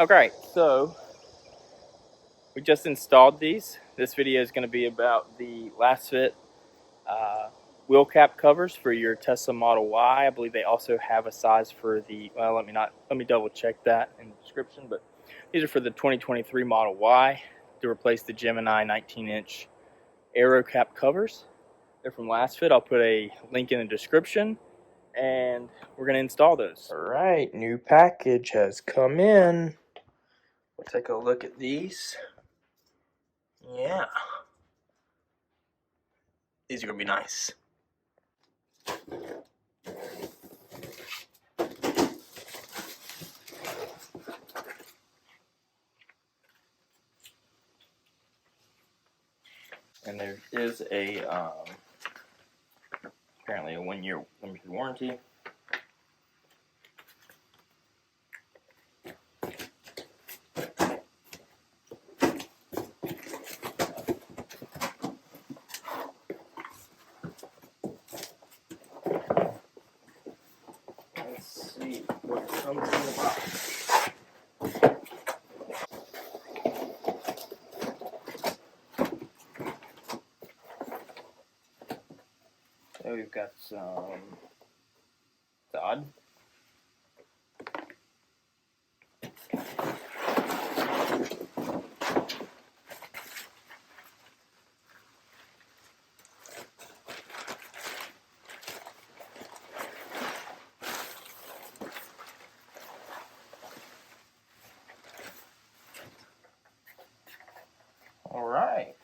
Okay, so we just installed these. This video is going to be about the Lasfit wheel cap covers for your Tesla Model Y. I believe they also have a size for the, well, let me double check that in the description, but these are for the 2023 Model Y to replace the Gemini 19-inch Aerocap covers. They're from Lasfit. I'll put a link in the description, and we're going to install those. All right, new package has come in. We'll take a look at these. Yeah. These are going to be nice. And there is a, apparently a 1-year limited warranty. Let's see what comes in the box. So we've got some sod. All right.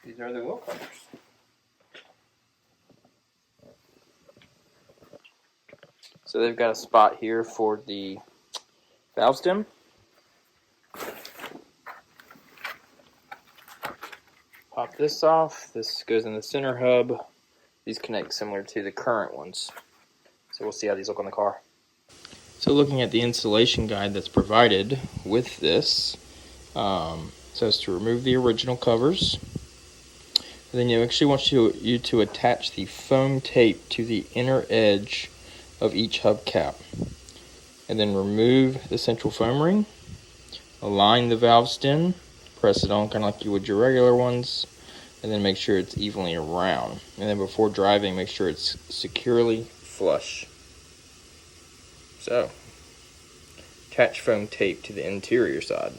These are the wheel covers. So they've got a spot here for the valve stem. Pop this off. This goes in the center hub. These connect similar to the current ones. So we'll see how these look on the car. So looking at the installation guide that's provided with this, says to remove the original covers. And then you actually want you to attach the foam tape to the inner edge of each hubcap. And then remove the central foam ring. Align the valve stem. Press it on kind of like you would your regular ones. And then make sure it's evenly around. And then before driving, make sure it's securely flush. So, attach foam tape to the interior side.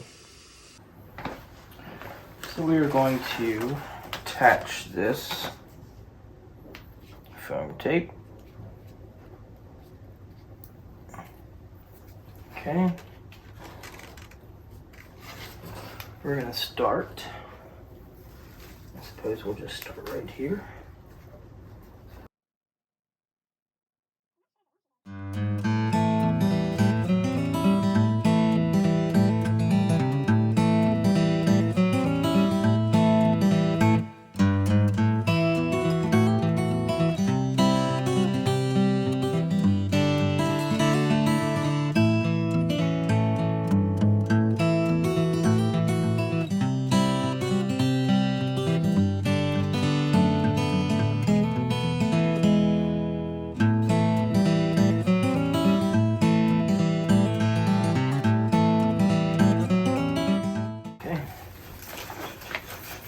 So we are going to attach this foam tape. Okay. We're going to start. I suppose we'll just start right here.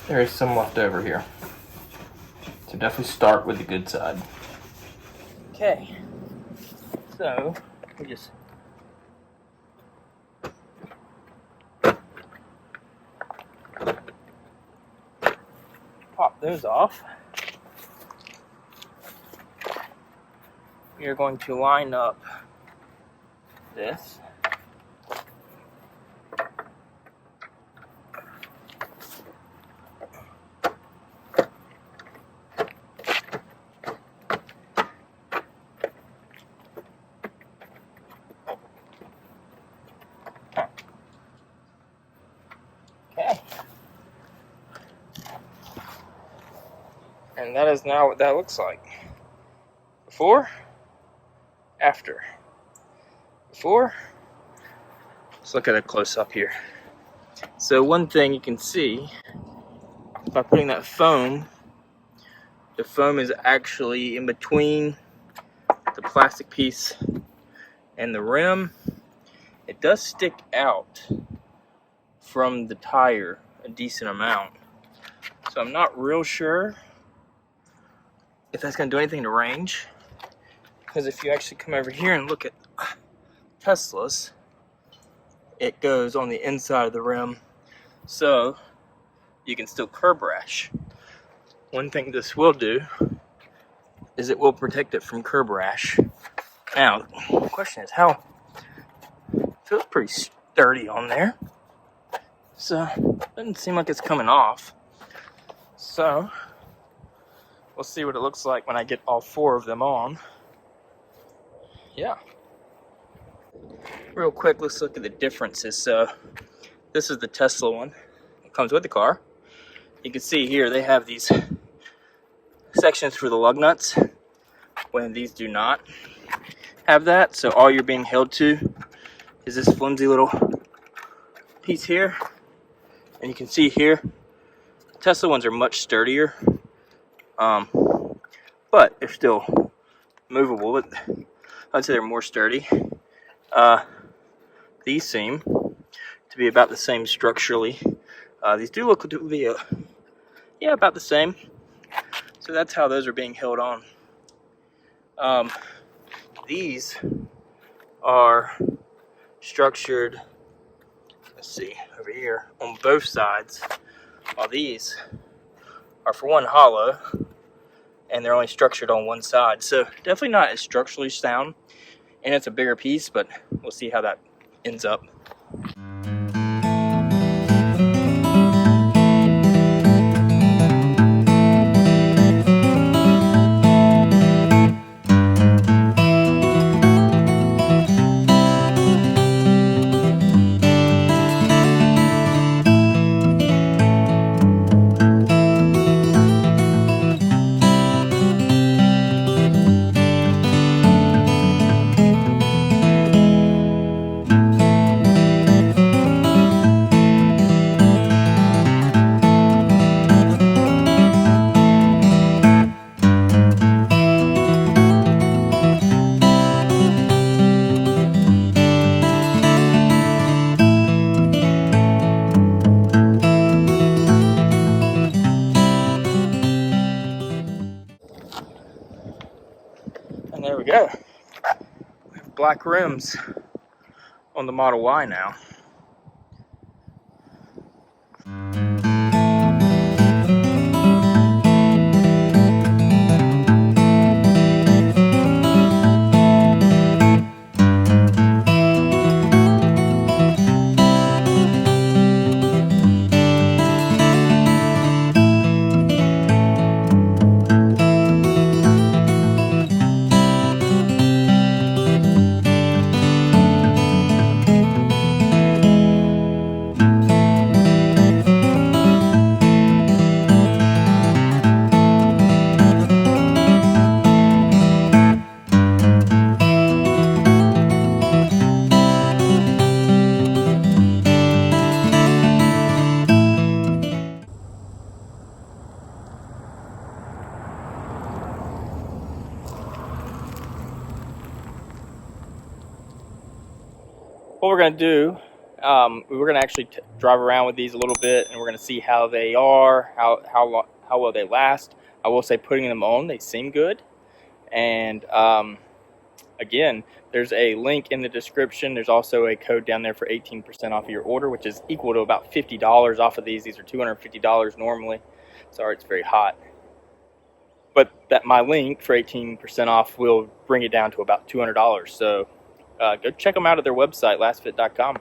There is some left over here. So definitely start with the good side. Okay. So we just pop those off. We are going to line up this. Okay. And that is now what that looks like. Before, after. Before, let's look at a close up here. So one thing you can see by putting that foam, the foam is actually in between the plastic piece and the rim, it does stick out from the tire a decent amount. So I'm not real sure if that's going to do anything to range. Because if you actually come over here and look at Tesla's, it goes on the inside of the rim. So you can still curb rash. One thing this will do is it will protect it from curb rash. Now, the question is how? It feels pretty sturdy on there. So, doesn't seem like it's coming off. So, we'll see what it looks like when I get all 4 of them on. Yeah. Real quick, let's look at the differences. So, this is the Tesla one. It comes with the car. You can see here they have these sections for the lug nuts, when these do not have that. So all you're being held to is this flimsy little piece here. And you can see here, Tesla ones are much sturdier, but they're still movable. But I'd say they're more sturdy. These seem to be about the same structurally. These do look to be about the same. So that's how those are being held on. These are structured, let's see, over here on both sides, while these are for one hollow, and they're only structured on one side. So definitely not as structurally sound, and it's a bigger piece, but we'll see how that ends up. And there we go. We have black rims on the Model Y now. What we're going to do, we're going to actually drive around with these a little bit, and we're going to see how they are, how well they last. I will say, putting them on, they seem good. And again, there's a link in the description. There's also a code down there for 18% off of your order, which is equal to about $50 off of these. These are $250 normally. Sorry, it's very hot. But my link for 18% off will bring it down to about $200. So go check them out at their website, lasfit.com.